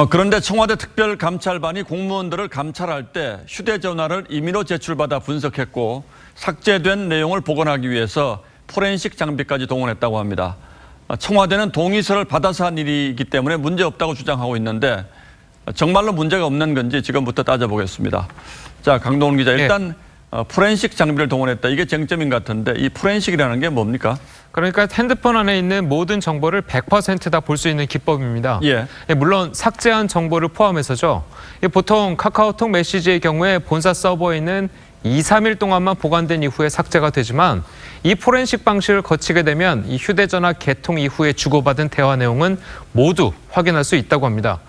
그런데 청와대 특별감찰반이 공무원들을 감찰할 때 휴대전화를 임의로 제출받아 분석했고 삭제된 내용을 복원하기 위해서 포렌식 장비까지 동원했다고 합니다. 청와대는 동의서를 받아서 한 일이기 때문에 문제없다고 주장하고 있는데 정말로 문제가 없는 건지 지금부터 따져보겠습니다. 자, 강동원 기자, 일단 포렌식 장비를 동원했다. 이게 쟁점인 것 같은데 이 포렌식이라는 게 뭡니까? 그러니까 핸드폰 안에 있는 모든 정보를 100% 다 볼 수 있는 기법입니다. 예. 물론 삭제한 정보를 포함해서죠. 보통 카카오톡 메시지의 경우에 본사 서버에 있는 2, 3일 동안만 보관된 이후에 삭제가 되지만 이 포렌식 방식을 거치게 되면 이 휴대전화 개통 이후에 주고받은 대화 내용은 모두 확인할 수 있다고 합니다.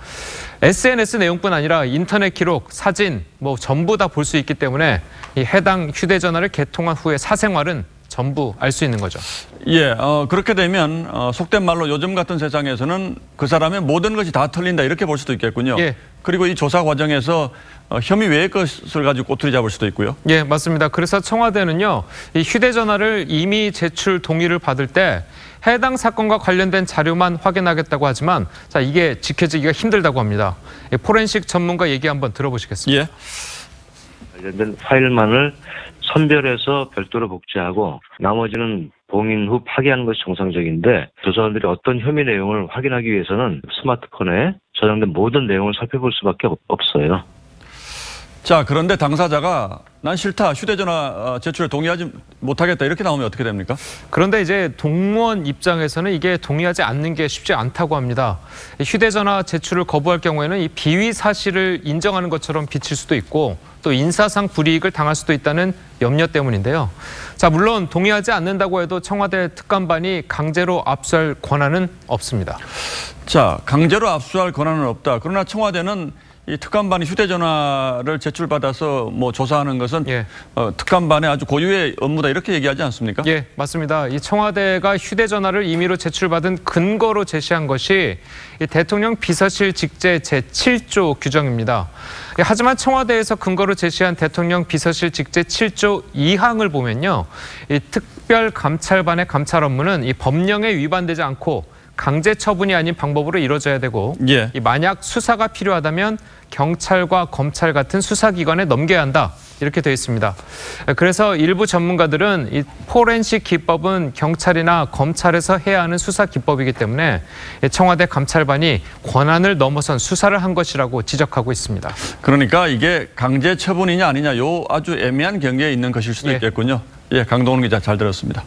SNS 내용뿐 아니라 인터넷 기록, 사진 전부 다 볼 수 있기 때문에 이 해당 휴대전화를 개통한 후의 사생활은 전부 알 수 있는 거죠. 예, 그렇게 되면 속된 말로 요즘 같은 세상에서는 그 사람의 모든 것이 다 털린다 이렇게 볼 수도 있겠군요. 예. 그리고 이 조사 과정에서 혐의 외의 것을 가지고 꼬투리 잡을 수도 있고요. 예, 맞습니다. 그래서 청와대는요, 이 휴대전화를 이미 제출 동의를 받을 때 해당 사건과 관련된 자료만 확인하겠다고 하지만 자, 이게 지켜지기가 힘들다고 합니다. 포렌식 전문가 얘기 한번 들어보시겠습니다. 예. 관련된 파일만을 선별해서 별도로 복제하고 나머지는 봉인 후 파기하는 것이 정상적인데 조사원들이 어떤 혐의 내용을 확인하기 위해서는 스마트폰에 저장된 모든 내용을 살펴볼 수밖에 없어요. 자, 그런데 당사자가 난 싫다, 휴대전화 제출에 동의하지 못하겠다 이렇게 나오면 어떻게 됩니까? 그런데 이제 공무원 입장에서는 이게 동의하지 않는 게 쉽지 않다고 합니다. 휴대전화 제출을 거부할 경우에는 이 비위 사실을 인정하는 것처럼 비칠 수도 있고 또 인사상 불이익을 당할 수도 있다는 염려 때문인데요. 자, 물론 동의하지 않는다고 해도 청와대 특감반이 강제로 압수할 권한은 없습니다. 자, 강제로 압수할 권한은 없다. 그러나 청와대는 이 특감반이 휴대전화를 제출받아서 조사하는 것은 특감반의 아주 고유의 업무다 이렇게 얘기하지 않습니까? 예, 맞습니다. 이 청와대가 휴대전화를 임의로 제출받은 근거로 제시한 것이 이 대통령 비서실 직제 제7조 규정입니다. 하지만 청와대에서 근거로 제시한 대통령 비서실 직제 7조 2항을 보면요, 이 특별감찰반의 감찰 업무는 이 법령에 위반되지 않고 강제 처분이 아닌 방법으로 이루어져야 되고 만약 수사가 필요하다면 경찰과 검찰 같은 수사기관에 넘겨야 한다. 이렇게 되어 있습니다. 그래서 일부 전문가들은 이 포렌식 기법은 경찰이나 검찰에서 해야 하는 수사 기법이기 때문에 청와대 감찰반이 권한을 넘어선 수사를 한 것이라고 지적하고 있습니다. 그러니까 이게 강제 처분이냐 아니냐 요 아주 애매한 경계에 있는 것일 수도 있겠군요. 예, 강동원 기자 잘 들었습니다.